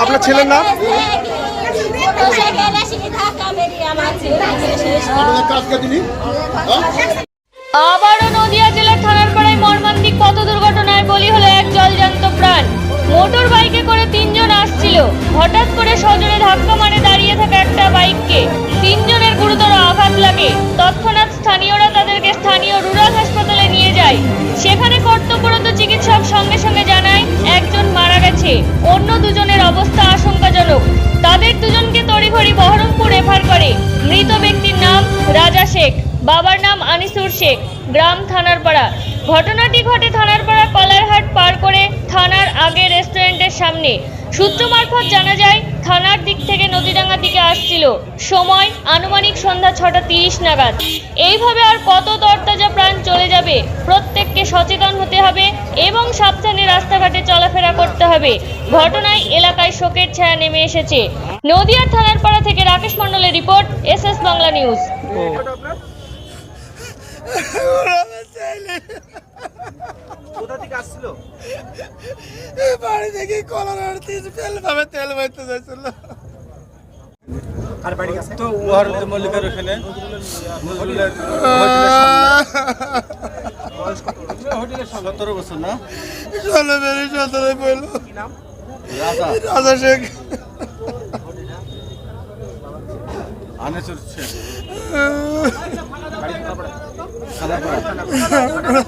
আপনার ছেলের নাম? আবারও নদিয়া জেলার থানারপাড়ায় মর্মান্তিক পথ দুর্ঘটনায় বলি হলো এক জলজান্ত প্রাণ। মোটর বাইকে করে তিনজন আসছিল, হঠাৎ করে সজোরে ধাক্কা মারে দাঁড়িয়ে থাকা একটা বাইককে। তিনজনের গুরুতর আঘাত লাগে। তৎক্ষণাৎ স্থানীয়রা তাদেরকে স্থানীয় রুরাল হাসপাতালে নিয়ে যায়। সেখানে কর্তব্যরত চিকিৎসক সঙ্গে সঙ্গে জানায় একজন মারা গেছে, অন্য দুজনের অবস্থা আশঙ্কাজনক। তাদের দুজনকে তড়িঘড়ি বহরমপুর রেফার করে। মৃত ব্যক্তির নাম রাজা শেখ, বাবার নাম আনিসুর শেখ, গ্রাম থানারপাড়া। ঘটনাটি ঘটে থানারপাড়া কলারহাট পার করে থানার আগে রেস্টুরেন্টের সামনে। সূত্র মারফত জানা যায় থানার দিক থেকে নদীডাঙ্গা দিকে আসছিল, সময় আনুমানিক সন্ধ্যা 6:30 নাগাদ। এইভাবে আর কত তরতাজা প্রাণ চলে যাবে? প্রত্যেককে সচেতন হতে হবে এবং সাবধানে রাস্তাঘাটে চলাফেরা করতে হবে। ঘটনায় এলাকায় শোকের ছায়া নেমে এসেছে। নদিয়ার থানারপাড়া থেকে রাকেশ মণ্ডলের রিপোর্ট, এসএস বাংলা নিউজ। কোথা থেকে আসছিল? বাড়ি থেকে কলার তেল বাইতে যাচ্ছিল। আর বাড়ি কাছে তো ওয়ারুদ্দিন মল্লিকের ওখানে হোটেলের 17 বছর না 17 পড়লো। কি নাম? রাজা শেখ, আনিসুর শেখ। বাড়ি কোথায়? খানাপাড়া।